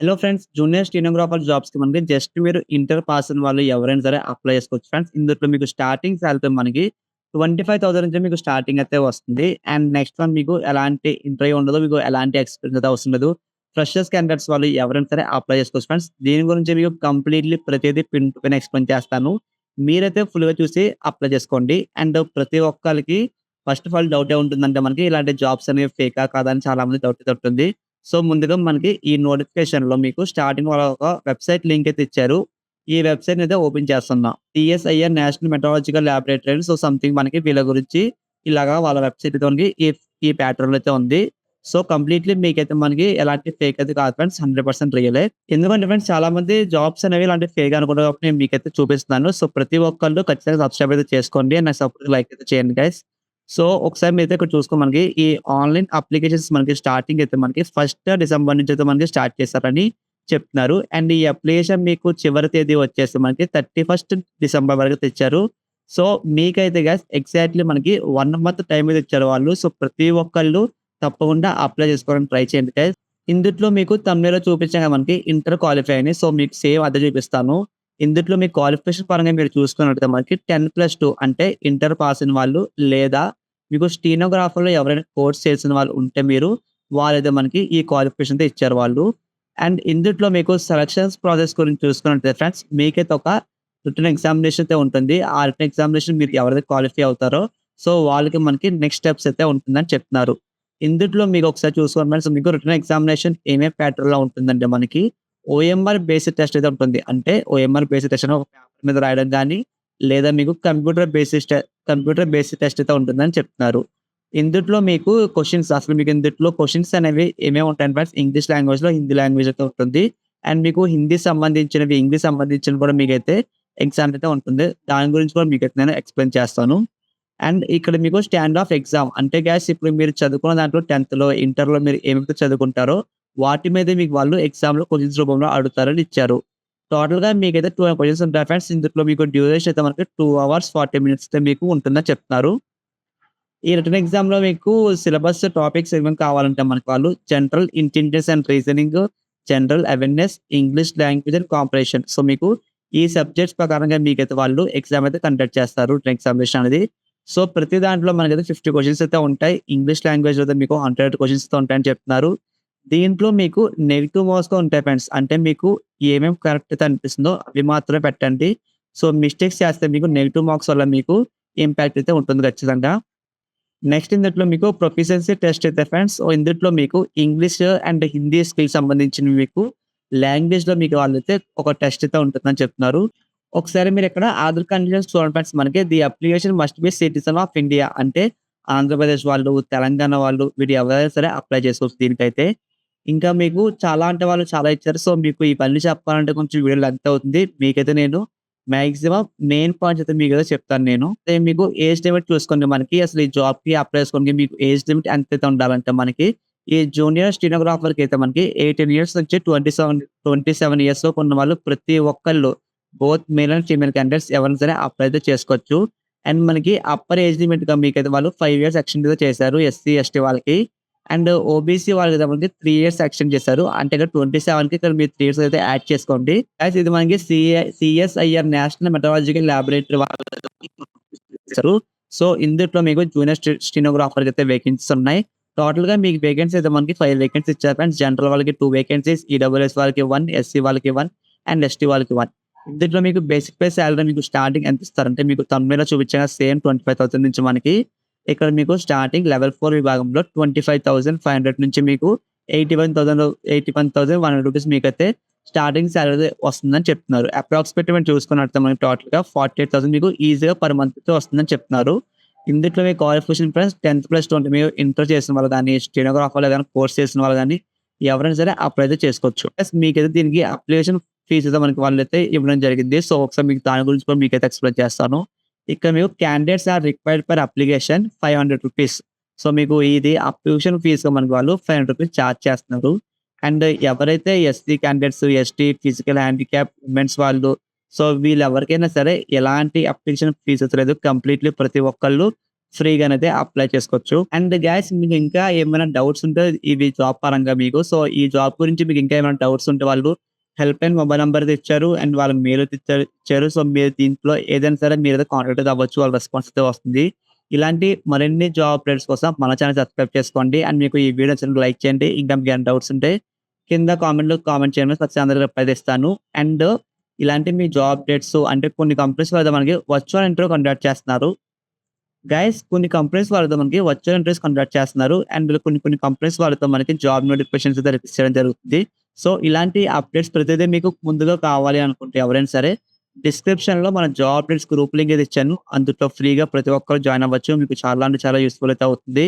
Hello friends. Junior stenographer జాబ్స్‌కి మనకి just మీరు ఇంటర్ పాస్ అయిన వాళ్ళు ఎవరైనా సరే అప్లై చేసుకోవచ్చు ఫ్రెండ్స్. ఇందులో మీకు స్టార్టింగ్ సాలరీ మనకి 25,000 నుంచి మీకు స్టార్టింగ్ అయితే వస్తుంది. అండ్ నెక్స్ట్ వన్ మీకు ఎలాంటి ఇంటర్వ్యూ ఉండదు. మీకు ఎలాంటి ఎక్స్‌పీరియన్స్ అయితే అవసరం లేదు. ఫ్రెషర్స్ క్యాండిడేట్స్ వాళ్ళు ఎవరైనా సరే అప్లై చేసుకోవచ్చు ఫ్రెండ్స్. దీని గురించి మీకు కంప్లీట్‌లీ ప్రతీదీ పిన్ టు పిన్ ఎక్స్‌ప్లెయిన్ చేస్తాను. మీరైతే ఫుల్‌గా చూసి అప్లై చేసుకోండి. అండ్ ప్రతి ఒక్కళ్ళకి ఫస్ట్ ఆఫ్ ఆల్ డౌటే ఉంటుందంటే మనకి ఇలాంటి జాబ్స్ అనేవి ఫేకా కాదా అని చాలా మంది డౌట్ అయితే ఉంటుంది. సో, ముందుగా మనకి ఈ నోటిఫికేషన్‌లో మీకు స్టార్టింగ్ వాళ్ళ ఒక వెబ్‌సైట్ లింక్ అయితే ఇచ్చారు. ఈ వెబ్‌సైట్‌ని అయితే ఓపెన్ చేస్తున్నా. CSIR national metrological laboratory so, something మనకి వీళ్ళ గురించి ఇలాగా వాళ్ళ వెబ్‌సైట్ అయితే మనకి ఈ ప్యాటర్న్‌లో అయితే ఉంది. సో, కంప్లీట్‌లీ మీకైతే మనకి ఎలాంటి ఫేక్ అయితే కాదు ఫ్రెండ్స్. 100% రియలే. ఎందుకంటే ఫ్రెండ్స్ చాలామంది జాబ్స్ అనేవి ఇలాంటి ఫేక్ అనుకుంటారు కాబట్టి నేను మీకైతే చూపిస్తున్నాను. సో, ప్రతి ఒక్కళ్ళు ఖచ్చితంగా సబ్‌స్క్రైబ్ అయితే చేసుకోండి. అండ్ నా సపోర్ట్‌కి లైక్ అయితే చేయండి గైస్. సో, ఒకసారి మీరైతే ఇక్కడ చూసుకో మనకి ఈ ఆన్‌లైన్ అప్లికేషన్స్ మనకి స్టార్టింగ్ అయితే మనకి 1 డిసెంబర్ నుంచి అయితే మనకి స్టార్ట్ చేశారని చెప్తున్నారు. అండ్ ఈ అప్లికేషన్ మీకు చివరి తేదీ వచ్చేసి మనకి 31 డిసెంబర్ వరకు తెచ్చారు. సో, మీకైతే గైస్ ఎగ్జాక్ట్‌లీ మనకి 1 మంత్ టైమ్ అయితే ఇచ్చారు వాళ్ళు. సో, ప్రతి ఒక్కళ్ళు తప్పకుండా అప్లై చేసుకోవడానికి ట్రై చేయండి గైస్. ఇందుట్లో మీకు థంబ్‌నెయిల్‌లో చూపించాం కదా మనకి ఇంటర్ క్వాలిఫై అని. సో, మీకు సేమ్ అదే చూపిస్తాను. ఇందుట్లో మీ క్వాలిఫికేషన్ పరంగా మీరు చూసుకున్నట్లయితే మనకి 10+2 అంటే ఇంటర్ పాస్ అయిన వాళ్ళు లేదా మీకు స్టెనోగ్రాఫర్‌లో ఎవరైనా కోర్స్ చేసిన వాళ్ళు ఉంటే వాళ్ళైతే మనకి ఈ క్వాలిఫికేషన్ అయితే ఇచ్చారు వాళ్ళు. అండ్ ఇందుట్లో మీకు సెలక్షన్స్ ప్రాసెస్ గురించి చూసుకున్నట్లయితే ఫ్రెండ్స్ మీకైతే ఒక రిటన్ ఎగ్జామినేషన్ అయితే ఉంటుంది. ఆ రిటన్ ఎగ్జామినేషన్ మీరు ఎవరైతే క్వాలిఫై అవుతారో సో వాళ్ళకి మనకి నెక్స్ట్ స్టెప్స్ అయితే ఉంటుందని చెప్తున్నారు. ఇందుట్లో మీకు ఒకసారి చూసుకోండి ఫ్రెండ్స్ మీకు రిటన్ ఎగ్జామినేషన్ ఏమే ప్యాటర్న్‌లో ఉంటుందంటే మనకి ఓఎంఆర్ బేస్డ్ టెస్ట్ అయితే ఉంటుంది. అంటే ఓఎంఆర్ బేస్డ్ టెస్ట్ అని ఒక పేపర్ మీద రాయడం గాని లేదా మీకు కంప్యూటర్ బేస్డ్ టెస్ట్ అయితే ఉంటుందని చెప్తున్నారు. ఇందుట్లో మీకు క్వెషన్స్ అసలు మీకు ఇందుట్లో క్వెషన్స్ అనేవి ఏమేమి ఉంటాయంటే ఫ్రెండ్స్ ఇంగ్లీష్ లాంగ్వేజ్‌లో, హిందీ లాంగ్వేజ్ అయితే ఉంటుంది. అండ్ మీకు హిందీ సంబంధించినవి, ఇంగ్లీష్ సంబంధించినవి కూడా మీకైతే ఎగ్జామ్ అయితే ఉంటుంది. దాని గురించి కూడా మీకైతే నేను ఎక్స్‌ప్లెయిన్ చేస్తాను. అండ్ ఇక్కడ మీకు స్టాండ్ ఆఫ్ ఎగ్జామ్ అంటే గైస్ ఇప్పుడు మీరు చదువుకున్న దాంట్లో 10థ్‌లో, ఇంటర్‌లో మీరు ఏమైతే చదువుకుంటారో వాటి మీదే మీకు వాళ్ళు ఎగ్జామ్‌లో క్వెషన్స్ రూపంలో అడుగుతారని ఇచ్చారు. టోటల్‌గా మీకైతే 12 క్వెషన్స్ ఉంటాయి ఫ్రెండ్స్. ఇందులో మీకు డ్యూరేషన్ అయితే మనకి 2 అవర్స్ 40 మినిట్స్ అయితే మీకు ఉంటుందని చెప్తున్నారు. ఈ రిటన్ ఎగ్జామ్‌లో మీకు సిలబస్ టాపిక్స్ ఏమేమి కావాలంటే మనకు వాళ్ళు general intelligence and reasoning, general awareness, English language and comprehension. So, మీకు ఈ సబ్జెక్ట్స్ ప్రకారంగా మీకైతే వాళ్ళు ఎగ్జామ్ అయితే కండక్ట్ చేస్తారు. రిటన్ ఎగ్జామినేషన్ అనేది. సో, ప్రతి దాంట్లో మనకైతే 50 క్వెషన్స్ అయితే ఉంటాయి. ఇంగ్లీష్ లాంగ్వేజ్‌లో అయితే మీకు 100 క్వెషన్స్ అయితే ఉంటాయని చెప్తున్నారు. దీంట్లో మీకు నెగెటివ్ మార్క్స్ కూడా ఉంటాయి ఫ్రెండ్స్. అంటే మీకు ఏమేమి కరెక్ట్ అయితే అనిపిస్తుందో అవి మాత్రమే పెట్టండి. సో, మిస్టేక్స్ చేస్తే మీకు నెగెటివ్ మార్క్స్ వల్ల మీకు ఇంపాక్ట్ అయితే ఉంటుంది ఖచ్చితంగా. నెక్స్ట్ ఇందుట్లో మీకు ప్రొఫిషియన్సీ టెస్ట్ అయితే ఫ్రెండ్స్. సో, ఇందుట్లో మీకు ఇంగ్లీష్ అండ్ హిందీ స్కిల్స్ సంబంధించినవి మీకు లాంగ్వేజ్‌లో మీకు వాళ్ళైతే ఒక టెస్ట్ అయితే ఉంటుందని చెప్తున్నారు. ఒకసారి మీరిక్కడ అదర్ కండిషన్స్ చూడండి ఫ్రెండ్స్ మనకి the application must be citizen of India అంటే ఆంధ్రప్రదేశ్ వాళ్ళు, తెలంగాణ వాళ్ళు వీరు ఎవరైనా సరే అప్లై చేసుకోవచ్చు దీనికైతే. ఇంకా మీకు చాలా అంటే వాళ్ళు చాలా ఇచ్చారు. సో, మీకు ఇవన్నీ చెప్పాలంటే కొంచెం వీడియో లెంత్ అవుతుంది. మీకైతే నేను మాక్సిమం మెయిన్ పాయింట్స్ అయితే మీకైతే చెప్తాను నేను. అయితే మీకు ఏజ్ లిమిట్ చూసుకోండి మనకి అసలు ఈ జాబ్‌కి అప్లై చేసుకోవడానికి మీకు ఏజ్ లిమిట్ ఎంతైతే ఉండాలంటే మనకి ఈ జూనియర్ స్టెనోగ్రాఫర్‌కి అయితే మనకి 18 ఇయర్స్ నుంచి 27 ఇయర్స్ లోపు ఉన్న వాళ్ళు ప్రతి ఒక్కళ్ళు both male and female candidates ఎవరైనా సరే అప్లై అయితే చేసుకోవచ్చు. అండ్ మనకి అప్పర్ ఏజ్ లిమిట్‌గా మీకైతే వాళ్ళు 5 ఇయర్స్ ఎక్స్టెండ్ అయితే చేశారు ఎస్సీ, ఎస్టీ వాళ్ళకి. అండ్ ఓబీసీ వాళ్ళకి మనకి 3 ఇయర్స్ ఎక్స్టెండ్ చేశారు. అంటే ఇక్కడ 27కి ఇక్కడ మీరు 3 ఇయర్స్ అయితే యాడ్ చేసుకోండి. గైస్ ఇది మనకి సీఎస్ఐఆర్ నేషనల్ మెట్రాలజికల్ లాబొరేటరీ వాళ్ళు ఇచ్చారు. సో, ఇందుట్లో మీకు జూనియర్ స్టెనోగ్రాఫర్‌కి అయితే వేకెన్సీస్ ఉన్నాయి. టోటల్‌గా మీకు వేకెన్సీ అయితే మనకి 5 వేకెన్సీ ఇచ్చారు ఫ్రెండ్స్. జనరల్ వాళ్ళకి 2 వేకెన్సీస్, ఈడబ్ల్యూఎస్ వాళ్ళకి 1, ఎస్సీ వాళ్ళకి 1 అండ్ ఎస్టీ వాళ్ళకి 1. ఇందులో మీకు బేసిక్ పే సాలరీ మీకు స్టార్టింగ్ ఎంత ఇస్తారంటే మీకు థంబ్‌నెయిల్‌లో చూపించిన సేమ్ 25,000 నుంచి మనకి ఇక్కడ మీకు స్టార్టింగ్ లెవెల్ 4 విభాగంలో 25,500 నుంచి మీకు 81,100 రూపీస్ మీకైతే స్టార్టింగ్ సాలరీ వస్తుందని చెప్తున్నారు. అప్రాక్సిమేట్‌లీ మనం చూసుకున్నట్లయితే మనకి టోటల్‌గా 48,000 మీకు ఈజీగా పర్ మంత్ అయితే వస్తుందని చెప్తున్నారు. ఇందుట్లో మీ క్వాలిఫికేషన్ ఫ్రెండ్స్ 10+2 అంటే మీరు ఇంటర్ చేసిన వాళ్ళు గాని, స్టెనోగ్రాఫర్‌లో ఏదైనా కోర్స్ చేసిన వాళ్ళు గాని ఎవరైనా సరే అప్లై అయితే చేసుకోవచ్చు. ప్లస్ మీకైతే దీనికి అప్లికేషన్ ఫీస్ అయితే మనకి వాళ్ళైతే ఇవ్వడం జరిగింది. సో, ఒకసారి మీకు దాని గురించి కూడా మీకైతే ఎక్స్‌ప్లెయిన్ చేస్తాను. ఇక్కడ మీకు candidates are required per application 500 rupees. So, మీకు ఇది అప్లికేషన్ ఫీస్‌గా మనకి వాళ్ళు 500 రూపీస్ చార్జ్ చేస్తున్నారు. అండ్ ఎవరైతే SC candidates, ST, physical handicap women's వాళ్ళు సో, వీళ్ళెవరికైనా సరే ఎలాంటి అప్లికేషన్ ఫీస్ అయితే లేదు. కంప్లీట్‌లీ ప్రతి ఒక్కళ్ళు ఫ్రీగానైతే అప్లై చేసుకోవచ్చు. అండ్ గైస్ మీకు ఇంకా ఏమైనా డౌట్స్ ఉంటే ఇవి జాబ్ పరంగా మీకు సో, ఈ జాబ్ గురించి మీకు ఇంకా ఏమైనా డౌట్స్ ఉంటే వాళ్ళు హెల్ప్‌లైన్ మొబైల్ నంబర్ అయితే ఇచ్చారు. అండ్ వాళ్ళ మెయిల్ అయితే ఇచ్చారు. సో, మీరు దీంట్లో ఏదైనా సరే మీరైతే కాంటాక్ట్ అయితే అవ్వచ్చు. వాళ్ళ రెస్పాన్స్ అయితే వస్తుంది. ఇలాంటి మరిన్ని జాబ్ అప్డేట్స్ కోసం మన ఛానెల్ సబ్స్క్రైబ్ చేసుకోండి. అండ్ మీకు ఈ వీడియో నచ్చినట్లయితే లైక్ చేయండి. ఇంకా మీకు ఏమైనా డౌట్స్ ఉంటే కింద కామెంట్‌లో కామెంట్ చేయండి. ఖచ్చితంగా అందరికి రిప్లై అయితే ఇస్తాను. అండ్ ఇలాంటి మీ జాబ్ అప్డేట్స్ అంటే కొన్ని కంపెనీస్ వాళ్ళైతే మనకి వర్చువల్ ఇంటర్వ్యూ కండక్ట్ చేస్తున్నారు. గైస్ కొన్ని కంపెనీస్ వాళ్ళతో మనకి వర్చువల్ ఇంటర్వ్యూస్ కండక్ట్ చేస్తున్నారు. అండ్ కొన్ని కంపెనీస్ వాళ్ళతో మనకి జాబ్ నోటిఫికేషన్స్ అయితే రిలీజ్ చేయడం జరుగుతుంది. సో, ఇలాంటి అప్డేట్స్ ప్రతిదీ మీకు ముందుగా కావాలి అనుకుంటే ఎవరైనా సరే డిస్క్రిప్షన్‌లో మన జాబ్ అప్డేట్స్ గ్రూప్ లింక్ అయితే ఇచ్చాను. అందులో ఫ్రీగా ప్రతి ఒక్కరు జాయిన్ అవ్వచ్చు. మీకు చాలా అంటే చాలా యూజ్‌ఫుల్ అయితే అవుతుంది.